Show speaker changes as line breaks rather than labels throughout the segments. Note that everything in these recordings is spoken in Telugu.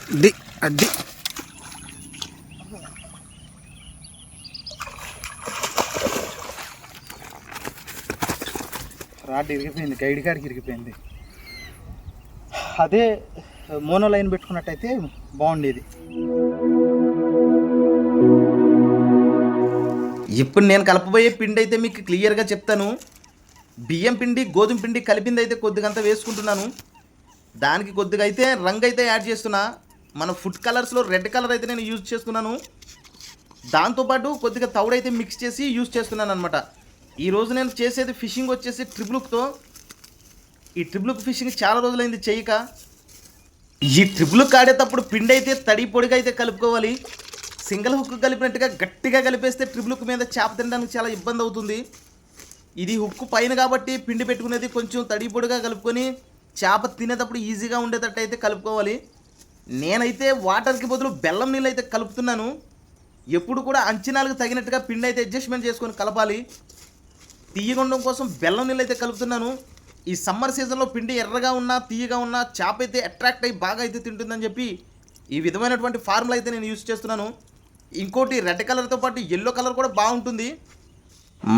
ది అది రాడ్ ఇరిగిపోయింది, గైడ్ కాడికి ఇరిగిపోయింది. అదే మోనో లైన్ పెట్టుకున్నట్టయితే బాగుండేది.
ఇప్పుడు నేను కలపబోయే పిండి అయితే మీకు క్లియర్గా చెప్తాను. బియ్యం పిండి గోధుమ పిండి కలిపింది అయితే కొద్దిగంతా వేసుకుంటున్నాను. దానికి కొద్దిగా అయితే రంగు అయితే యాడ్ చేస్తున్నా. మన ఫుడ్ కలర్స్లో రెడ్ కలర్ అయితే నేను యూజ్ చేస్తున్నాను. దాంతోపాటు కొద్దిగా తౌడైతే మిక్స్ చేసి యూజ్ చేస్తున్నాను అనమాట. ఈరోజు నేను చేసేది ఫిషింగ్ వచ్చేసి ట్రిపుల్తో. ఈ ట్రిపుల్క్ ఫిషింగ్ చాలా రోజులైంది చేయక. ఈ ట్రిపుల్క్ ఆడేటప్పుడు పిండి అయితే తడి పొడిగా అయితే కలుపుకోవాలి. సింగిల్ హుక్ కలిపినట్టుగా గట్టిగా కలిపేస్తే ట్రిపుల్క్ మీద చేప తినడానికి చాలా ఇబ్బంది అవుతుంది. ఇది హుక్ పైన కాబట్టి పిండి పెట్టుకునేది కొంచెం తడి పొడిగా కలుపుకొని చేప తినేటప్పుడు ఈజీగా ఉండేటట్టు అయితే కలుపుకోవాలి. నేనైతే వాటర్కి బదులు బెల్లం నీళ్ళు అయితే కలుపుతున్నాను. ఎప్పుడు కూడా అంచనాలకు తగినట్టుగా పిండి అయితే అడ్జస్ట్మెంట్ చేసుకొని కలపాలి. తీయగుండం కోసం బెల్లం నీళ్ళు అయితే కలుపుతున్నాను. ఈ సమ్మర్ సీజన్లో పిండి ఎర్రగా ఉన్నా తీయగా ఉన్నా చేప అయితే అట్రాక్ట్ అయ్యి బాగా అయితే తింటుందని చెప్పి ఈ విధమైనటువంటి ఫార్ములా అయితే నేను యూజ్ చేస్తున్నాను. ఇంకోటి రెడ్ కలర్తో పాటు ఎల్లో కలర్ కూడా బాగుంటుంది.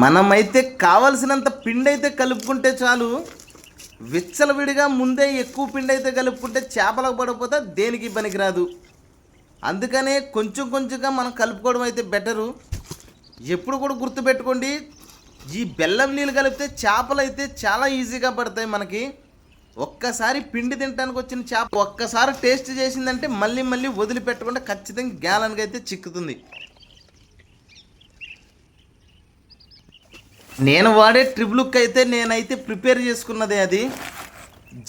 మనమైతే కావలసినంత పిండి అయితే కలుపుకుంటే చాలు. విచ్చలవిడిగా ముందే ఎక్కువ పిండి అయితే కలుపుకుంటే చేపలకు పడకపోతే దేనికి పనికిరాదు. అందుకనే కొంచెం కొంచెంగా మనం కలుపుకోవడం అయితే బెటరు. ఎప్పుడు కూడా గుర్తుపెట్టుకోండి, ఈ బెల్లం నీళ్ళు కలిపితే చేపలు అయితే చాలా ఈజీగా పడతాయి మనకి. ఒక్కసారి పిండి తినడానికి వచ్చిన చేప ఒక్కసారి టేస్ట్ చేసిందంటే మళ్ళీ మళ్ళీ వదిలిపెట్టకుండా ఖచ్చితంగా గ్యాలన్గా అయితే చిక్కుతుంది. నేను వాడే ట్రిపుల్క్ అయితే నేనైతే ప్రిపేర్ చేసుకున్నదే అది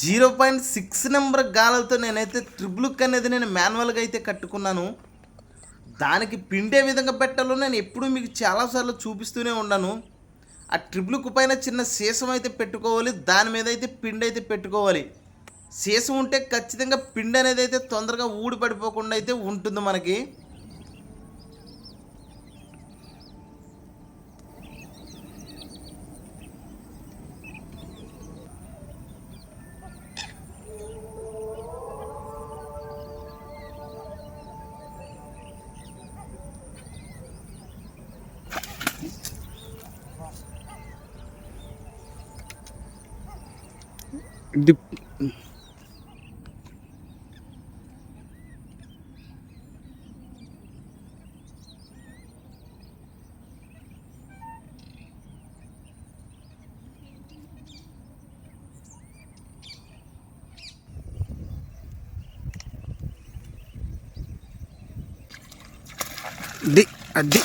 0.6 నెంబర్ గాలలతో నేనైతే ట్రిపుల్క్ అనేది నేను మాన్యువల్గా అయితే కట్టుకున్నాను. దానికి పిండే విధంగా పెట్టాలో నేను ఎప్పుడూ మీకు చాలాసార్లు చూపిస్తూనే ఉన్నాను. ఆ ట్రిపుల్క్ పైన చిన్న సీసం అయితే పెట్టుకోవాలి, దాని మీద అయితే పిండి అయితే పెట్టుకోవాలి. సీసం ఉంటే ఖచ్చితంగా పిండి అనేది అయితే తొందరగా ఊడి పడిపోకుండా అయితే ఉంటుంది మనకి.
ది ది అది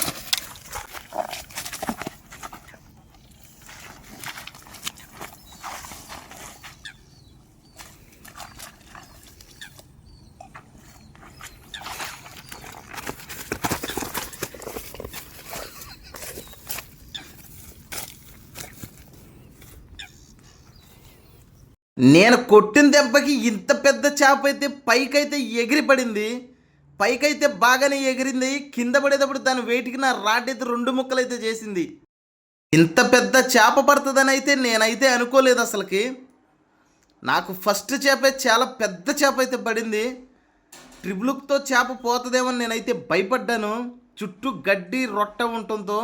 నేను కొట్టిన దెబ్బకి ఇంత పెద్ద చేప అయితే పైకైతే ఎగిరిపడింది. పైకైతే బాగానే ఎగిరింది. కింద పడేటప్పుడు దాని వెయిట్కి నా రాడ్ అయితే 2 ముక్కలు అయితే చేసింది. ఇంత పెద్ద చేప పడుతుందని అయితే నేనైతే అనుకోలేదు అసలుకి. నాకు ఫస్ట్ చేపే చాలా పెద్ద చేప అయితే పడింది. ట్రిపుల్క్తో చేప పోతుందేమో నేనైతే భయపడ్డాను. చుట్టూ గడ్డి రొట్ట ఉండటంతో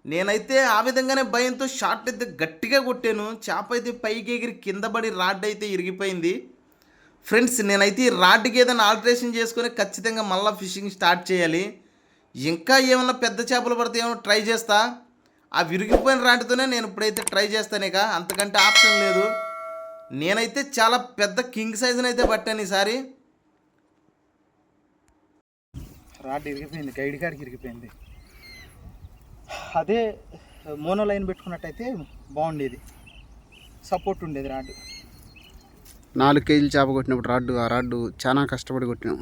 నేనైతే ఆ విధంగానే భయంతో షాట్ అయితే గట్టిగా కొట్టాను. చేప అయితే పైకి ఎగిరి కింద పడి రాడ్ అయితే ఇరిగిపోయింది. ఫ్రెండ్స్, నేనైతే ఈ రాడ్కి ఏదైనా ఆల్టరేషన్ చేసుకొని ఖచ్చితంగా మళ్ళీ ఫిషింగ్ స్టార్ట్ చేయాలి. ఇంకా ఏమన్నా పెద్ద చేపలు పడితే ట్రై చేస్తా. ఆ విరిగిపోయిన రాడ్తోనే నేను ఇప్పుడైతే ట్రై చేస్తాను. ఇక అంతకంటే ఆప్షన్ లేదు. నేనైతే చాలా పెద్ద కింగ్ సైజుని అయితే పట్టాను ఈసారి.
రాడ్ ఇరిగిపోయింది, గైడ్ కాడికి ఇరిగిపోయింది. అదే మోనో లైన్ పెట్టుకున్నట్టయితే బాగుండేది, సపోర్ట్ ఉండేది రాడ్.
4 కేజీలు చేప కొట్టినప్పుడు ఆ రాడ్డు చాలా కష్టపడి కొట్టినాం.